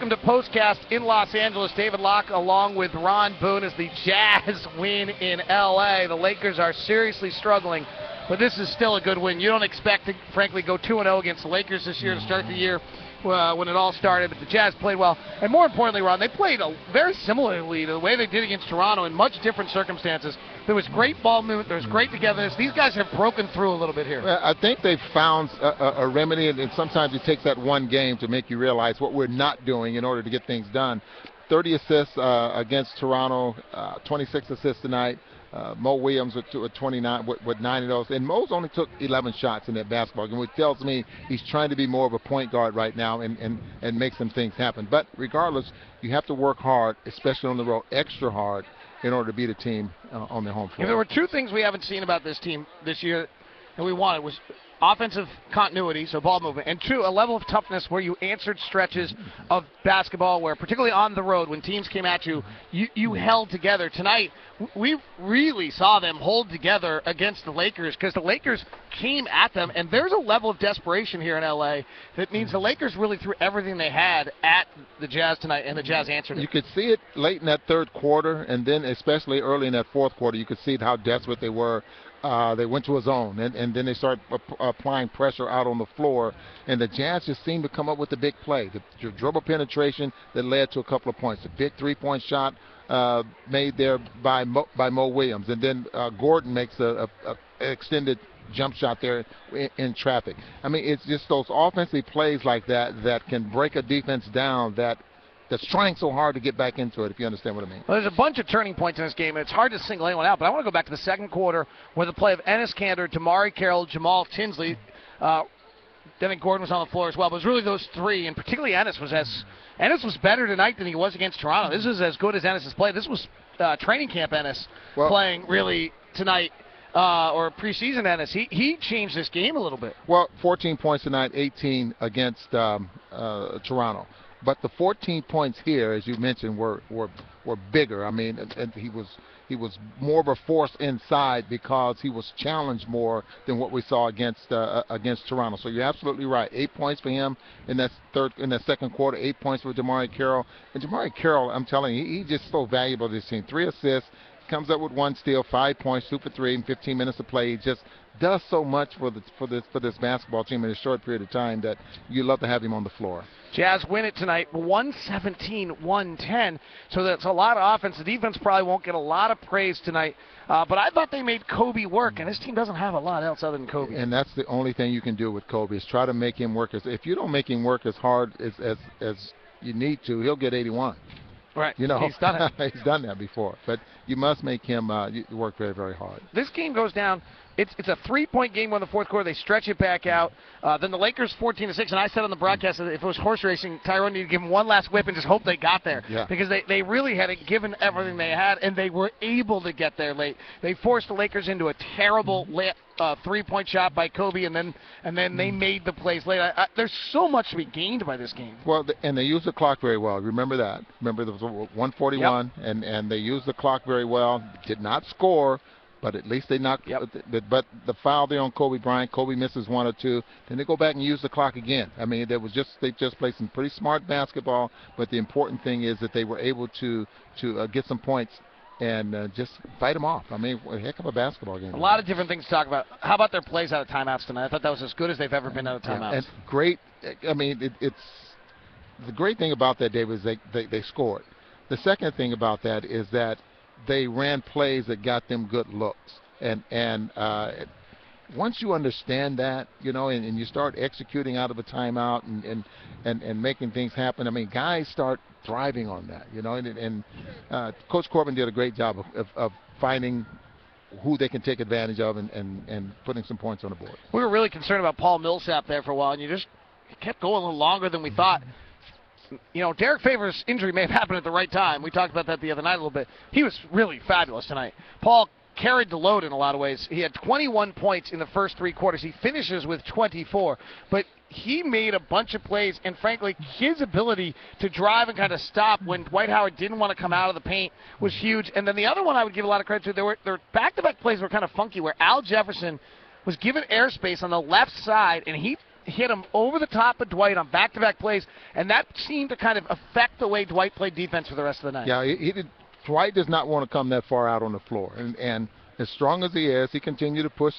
Welcome to POSTCAST in Los Angeles. David Locke along with Ron Boone as the Jazz win in L.A. The Lakers are seriously struggling, but this is still a good win. You don't expect to, frankly, go 2-0 against the Lakers this year to start the year when it all started, but the Jazz played well. And more importantly, Ron, they played very similarly to the way they did against Toronto in much different circumstances. There was great ball movement. There was great togetherness. These guys have broken through a little bit here. I think they've found a remedy, and sometimes it takes that one game to make you realize what we're not doing in order to get things done. 30 assists against Toronto, 26 assists tonight. Mo Williams with 29, with 9 of those. And Mo's only took 11 shots in that basketball game, which tells me he's trying to be more of a point guard right now and make some things happen. But regardless, you have to work hard, especially on the road, extra hard, in order to beat a team on their home floor. If there were two things we haven't seen about this team this year that we wanted was offensive continuity, so ball movement, and two, a level of toughness where you answered stretches of basketball where, particularly on the road, when teams came at you, you held together. Tonight, we really saw them hold together against the Lakers because the Lakers came at them, and there's a level of desperation here in L.A. that means the Lakers really threw everything they had at the Jazz tonight, and the Jazz answered it. You could see it late in that third quarter, and then especially early in that fourth quarter, you could see how desperate they were. They went to a zone, and then they started applying pressure out on the floor, and the Jazz just seemed to come up with the big play, the dribble penetration that led to a couple of points. The big three-point shot made there by Mo Williams, and then Gordon makes an extended jump shot there in traffic. I mean, it's just those offensive plays like that that can break a defense down that's trying so hard to get back into it, if you understand what I mean. Well, there's a bunch of turning points in this game, and it's hard to single anyone out, but I want to go back to the second quarter where the play of Enes Kanter, Damari Carroll, Jamal Tinsley, Devin Gordon was on the floor as well, but it was really those three, and particularly Enes was better tonight than he was against Toronto. This is as good as Enes has played. This was training camp Enes playing really tonight. Or preseason Enes, he changed this game a little bit. Well, 14 points tonight, 18 against Toronto. But the 14 points here, as you mentioned, were bigger. I mean, and he was more of a force inside because he was challenged more than what we saw against Toronto. So you're absolutely right. 8 points for him in that second quarter. 8 points for Damari Carroll. And Damari Carroll, I'm telling you, he's just so valuable to this team. 3 assists. Comes up with 1 steal, 5 points, 2 for 3 in 15 minutes of play. He just does so much for this basketball team in a short period of time that you love to have him on the floor. Jazz win it tonight, 117-110. So that's a lot of offense. The defense probably won't get a lot of praise tonight. But I thought they made Kobe work, and this team doesn't have a lot else other than Kobe. And that's the only thing you can do with Kobe is try to make him work. If you don't make him work as hard as you need to, he'll get 81. Right, you know, he's done it. He's done that before, but you must make him work very, very hard. This game goes down. It's a 3-point game in the fourth quarter. They stretch it back out. Then the Lakers 14-6, and I said on the broadcast that if it was horse racing, Tyrone needed to give him one last whip and just hope they got there. Yeah. Because they really had given everything they had, and they were able to get there late. They forced the Lakers into a terrible 3-point shot by Kobe, and then they made the plays late. There's so much to be gained by this game. Well, and they used the clock very well. Remember that. Remember there was 141, yep. and they used the clock very well. Did not score, but at least they knocked. Yep. But the foul there on Kobe Bryant, Kobe misses 1 or 2. Then they go back and use the clock again. I mean, they just played some pretty smart basketball. But the important thing is that they were able to get some points and just fight them off. I mean, a heck of a basketball game. A lot of different things to talk about. How about their plays out of timeouts tonight? I thought that was as good as they've ever been out of timeouts. And great. I mean, it's the great thing about that, Dave, is they scored. The second thing about that is that they ran plays that got them good looks. And once you understand that, you know, and you start executing out of a timeout and making things happen, I mean, guys start thriving on that, you know. And Coach Corbin did a great job of finding who they can take advantage of and putting some points on the board. We were really concerned about Paul Millsap there for a while, and it kept going a little longer than we thought. You know, Derek Favors' injury may have happened at the right time. We talked about that the other night a little bit. He was really fabulous tonight. Paul carried the load in a lot of ways. He had 21 points in the first 3 quarters. He finishes with 24. But he made a bunch of plays, and frankly, his ability to drive and kind of stop when Dwight Howard didn't want to come out of the paint was huge. And then the other one I would give a lot of credit to, their back-to-back plays were kind of funky, where Al Jefferson was given airspace on the left side, and he hit him over the top of Dwight on back-to-back plays, and that seemed to kind of affect the way Dwight played defense for the rest of the night. Yeah, Dwight does not want to come that far out on the floor, and as strong as he is, he continued to push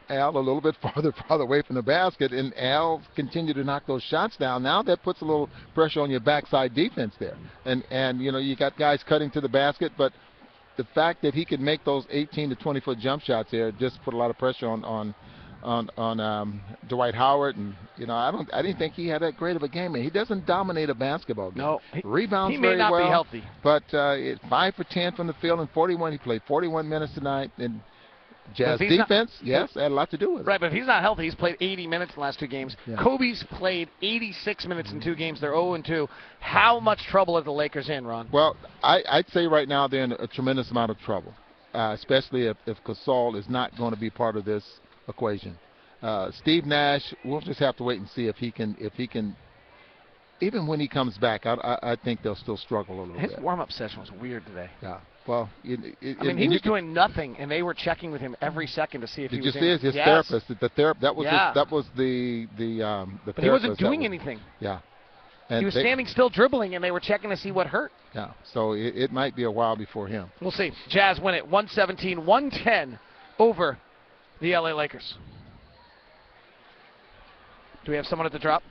Al a little bit farther away from the basket, and Al continued to knock those shots down. Now that puts a little pressure on your backside defense there, and you got guys cutting to the basket, but the fact that he can make those 18 to 20-foot jump shots there just put a lot of pressure on Dwight Howard, and I didn't think he had that great of a game. And he doesn't dominate a basketball game. No, rebounds he may very not well, be healthy, but 5 for 10 from the field and 41. He played 41 minutes tonight, and Jazz defense, had a lot to do with it. Right, but if he's not healthy, he's played 80 minutes in the last 2 games. Yeah. Kobe's played 86 minutes in 2 games. They're 0-2. How much trouble are the Lakers in, Ron? Well, I'd say right now they're in a tremendous amount of trouble, especially if Gasol is not going to be part of this equation. Steve Nash, we'll just have to wait and see if he can. Even when he comes back, I think they'll still struggle a little bit. His warm-up session was weird today. Yeah. Well, he was doing nothing, and they were checking with him every second to see if he was in. Did you see his therapist? That was the But he wasn't doing anything. Yeah. And he was standing still dribbling, and they were checking to see what hurt. Yeah. So it might be a while before him. We'll see. Jazz win it 117-110 over the LA Lakers. Do we have someone at the drop?